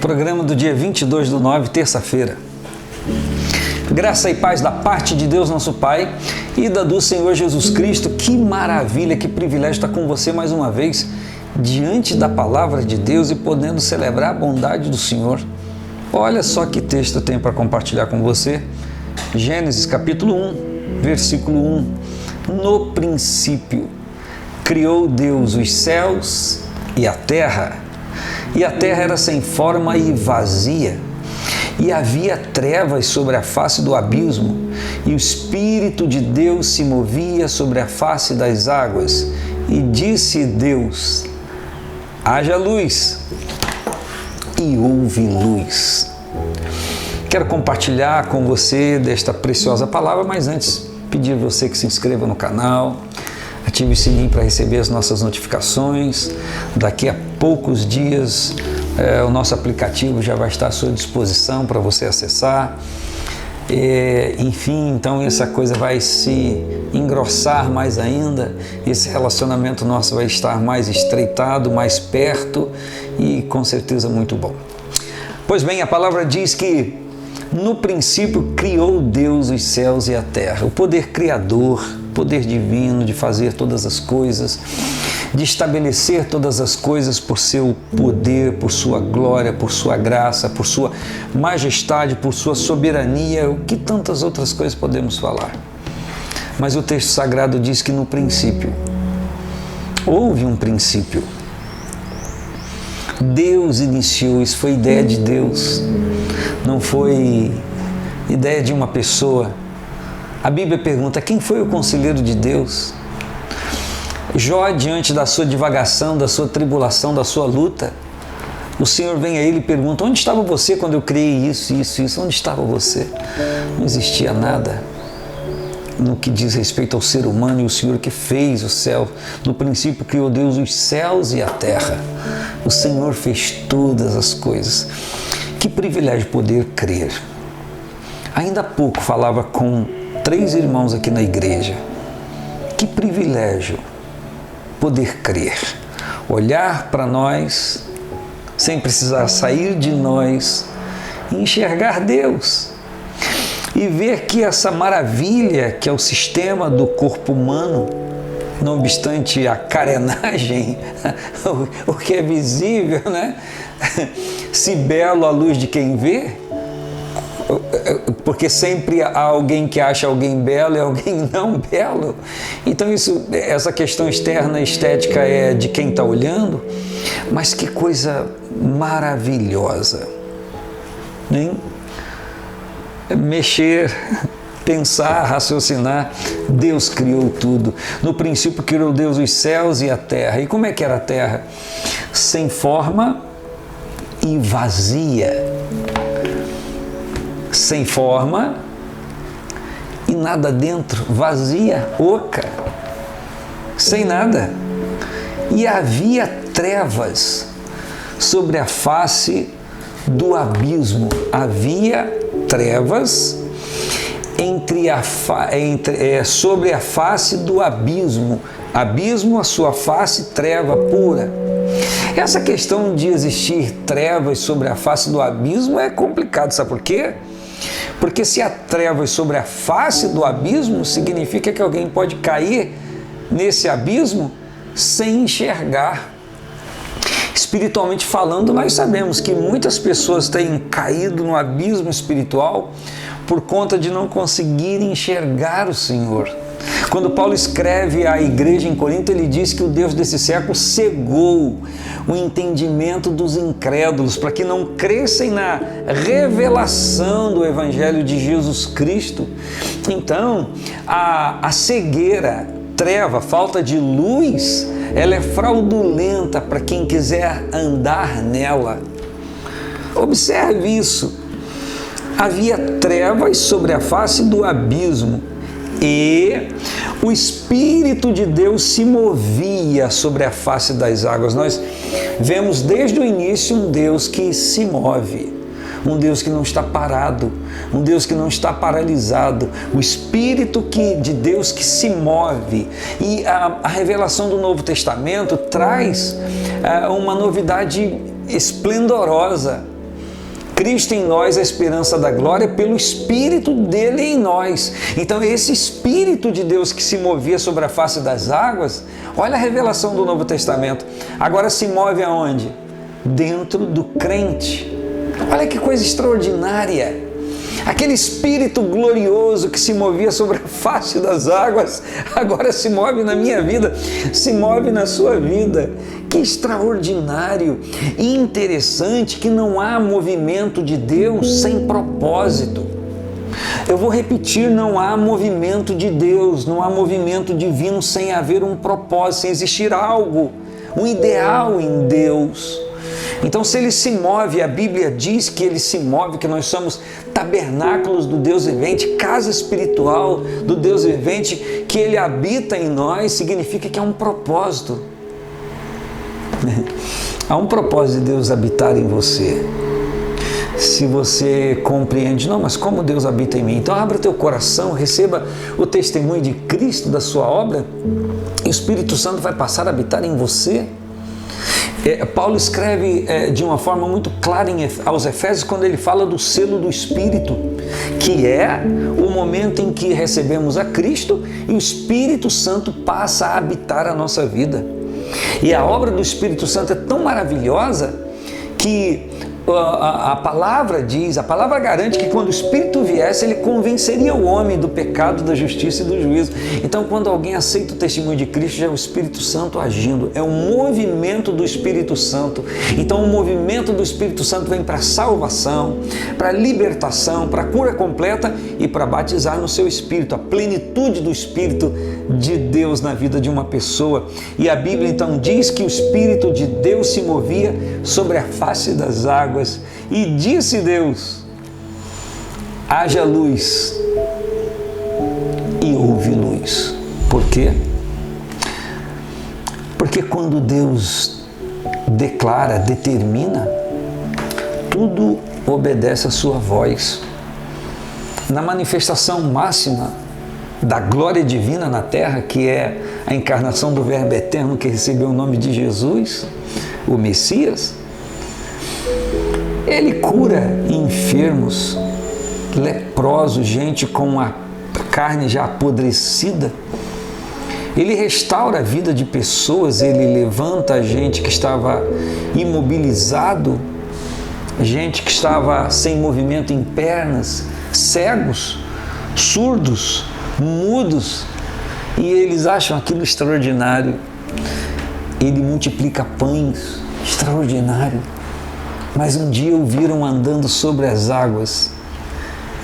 Programa do dia 22/9, terça-feira. Graça e paz da parte de Deus, nosso Pai, e da do Senhor Jesus Cristo. Que maravilha, que privilégio estar com você mais uma vez, diante da palavra de Deus e podendo celebrar a bondade do Senhor. Olha só que texto eu tenho para compartilhar com você. Gênesis capítulo 1, versículo 1. No princípio, criou Deus os céus e a terra era sem forma e vazia, e havia trevas sobre a face do abismo, e o Espírito de Deus se movia sobre a face das águas. E disse Deus: haja luz, e houve luz. Quero compartilhar com você desta preciosa palavra, mas antes pedir a você que se inscreva no canal, ative o sininho para receber as nossas notificações. Daqui a poucos dias o nosso aplicativo já vai estar à sua disposição para você acessar. Enfim, então essa coisa vai se engrossar mais ainda, esse relacionamento nosso vai estar mais estreitado, mais perto e com certeza muito bom. Pois bem, a palavra diz que no princípio criou Deus os céus e a terra. O poder criador, poder divino de fazer todas as coisas, de estabelecer todas as coisas por seu poder, por sua glória, por sua graça, por sua majestade, por sua soberania, o que tantas outras coisas podemos falar. Mas o texto sagrado diz que no princípio, houve um princípio. Deus iniciou, isso foi ideia de Deus, não foi ideia de uma pessoa. A Bíblia pergunta: quem foi o conselheiro de Deus? Jó, diante da sua divagação, da sua tribulação, da sua luta, o Senhor vem a ele e pergunta: onde estava você quando eu criei isso? Onde estava você? Não existia nada no que diz respeito ao ser humano e o Senhor que fez o céu. No princípio criou Deus os céus e a terra. O Senhor fez todas as coisas. Que privilégio poder crer. Ainda há pouco falava com 3 irmãos aqui na igreja. Que privilégio poder crer, olhar para nós sem precisar sair de nós e enxergar Deus e ver que essa maravilha que é o sistema do corpo humano, não obstante a carenagem, o que é visível, né? Se belo à luz de quem vê, porque sempre há alguém que acha alguém belo e alguém não belo. Então essa questão externa, estética é de quem está olhando, mas que coisa maravilhosa, hein? Mexer, pensar, raciocinar. Deus criou tudo. No princípio criou Deus os céus e a terra. E como é que era a terra? Sem forma e vazia. Sem forma e nada dentro, vazia, oca, sem nada. E havia trevas sobre a face do abismo. Havia trevas sobre a face do abismo. Abismo, a sua face, treva pura. Essa questão de existir trevas sobre a face do abismo é complicado, sabe por quê? Porque se há trevas sobre a face do abismo, significa que alguém pode cair nesse abismo sem enxergar. Espiritualmente falando, nós sabemos que muitas pessoas têm caído no abismo espiritual por conta de não conseguirem enxergar o Senhor. Quando Paulo escreve à igreja em Corinto, ele diz que o Deus desse século cegou o entendimento dos incrédulos para que não crescem na revelação do Evangelho de Jesus Cristo. Então, a cegueira, treva, falta de luz, ela é fraudulenta para quem quiser andar nela. Observe isso. Havia trevas sobre a face do abismo e o Espírito de Deus se movia sobre a face das águas. Nós vemos desde o início um Deus que se move, um Deus que não está parado, um Deus que não está paralisado, o Espírito de Deus que se move. E a revelação do Novo Testamento traz uma novidade esplendorosa. Cristo em nós, a esperança da glória, pelo Espírito dele em nós. Então esse Espírito de Deus que se movia sobre a face das águas, olha a revelação do Novo Testamento, agora se move aonde? Dentro do crente. Olha que coisa extraordinária. Aquele Espírito glorioso que se movia sobre a face das águas, agora se move na minha vida, se move na sua vida. Que extraordinário e interessante que não há movimento de Deus sem propósito. Eu vou repetir, não há movimento de Deus, não há movimento divino sem haver um propósito, sem existir algo, um ideal em Deus. Então, se ele se move, a Bíblia diz que ele se move, que nós somos tabernáculos do Deus vivente, casa espiritual do Deus vivente, que ele habita em nós, significa que há um propósito. Há um propósito de Deus habitar em você. Se você compreende, não, mas como Deus habita em mim? Então abra teu coração, receba o testemunho de Cristo da sua obra e o Espírito Santo vai passar a habitar em você. Paulo escreve de uma forma muito clara aos Efésios quando ele fala do selo do Espírito, que é o momento em que recebemos a Cristo e o Espírito Santo passa a habitar a nossa vida. E a obra do Espírito Santo é tão maravilhosa que a palavra diz, a palavra garante que quando o Espírito viesse, ele convenceria o homem do pecado, da justiça e do juízo. Então, quando alguém aceita o testemunho de Cristo, já é o Espírito Santo agindo, é um movimento do Espírito Santo. Então, o movimento do Espírito Santo vem para a salvação, para a libertação, para a cura completa e para batizar no seu Espírito, a plenitude do Espírito de Deus na vida de uma pessoa. E a Bíblia então diz que o Espírito de Deus se movia sobre a face das águas. E disse Deus: haja luz, e houve luz. Por quê? Porque quando Deus declara, determina, tudo obedece à sua voz. Na manifestação máxima da glória divina na terra, que é a encarnação do Verbo eterno que recebeu o nome de Jesus, o Messias, ele cura enfermos, leprosos, gente com a carne já apodrecida. Ele restaura a vida de pessoas, ele levanta a gente que estava imobilizado, gente que estava sem movimento em pernas, cegos, surdos, mudos, e eles acham aquilo extraordinário. Ele multiplica pães, extraordinário. Mas um dia ouviram andando sobre as águas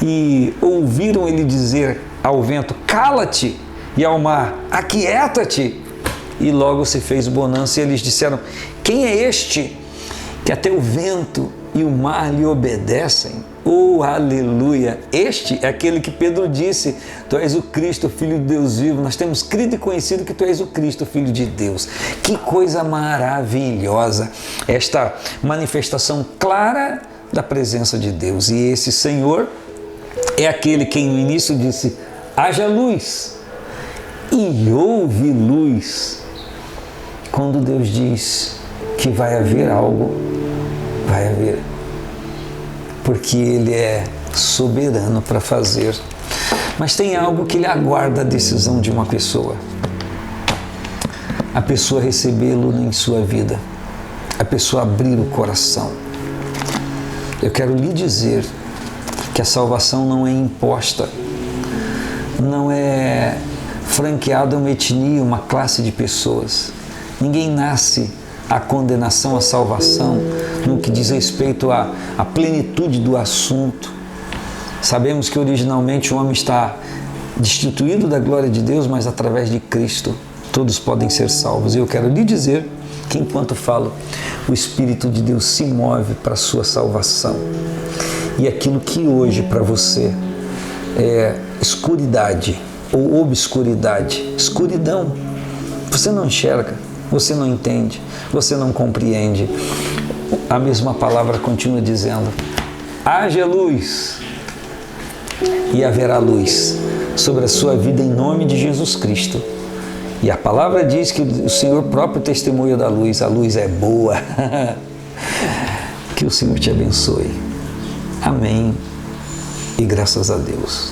e ouviram ele dizer ao vento: cala-te, e ao mar: aquieta-te. E logo se fez bonança e eles disseram: quem é este que até o vento e o mar lhe obedecem? Oh, aleluia! Este é aquele que Pedro disse: tu és o Cristo, Filho de Deus vivo. Nós temos crido e conhecido que tu és o Cristo, Filho de Deus. Que coisa maravilhosa! Esta manifestação clara da presença de Deus. E esse Senhor é aquele que no início disse: haja luz, e houve luz. Quando Deus diz que vai haver algo, vai haver. Porque Ele é soberano para fazer. Mas tem algo que Ele aguarda a decisão de uma pessoa. A pessoa recebê-lo em sua vida. A pessoa abrir o coração. Eu quero lhe dizer que a salvação não é imposta. Não é franqueada uma etnia, uma classe de pessoas. Ninguém nasce a condenação, a salvação, no que diz respeito à plenitude do assunto. Sabemos que originalmente o homem está destituído da glória de Deus, mas através de Cristo todos podem ser salvos. E eu quero lhe dizer que enquanto falo, o Espírito de Deus se move para a sua salvação. E aquilo que hoje para você é escuridade ou obscuridade, escuridão, você não enxerga, você não entende, você não compreende. A mesma palavra continua dizendo: haja luz, e haverá luz sobre a sua vida em nome de Jesus Cristo. E a palavra diz que o Senhor próprio testemunha da luz, a luz é boa. Que o Senhor te abençoe. Amém. E graças a Deus.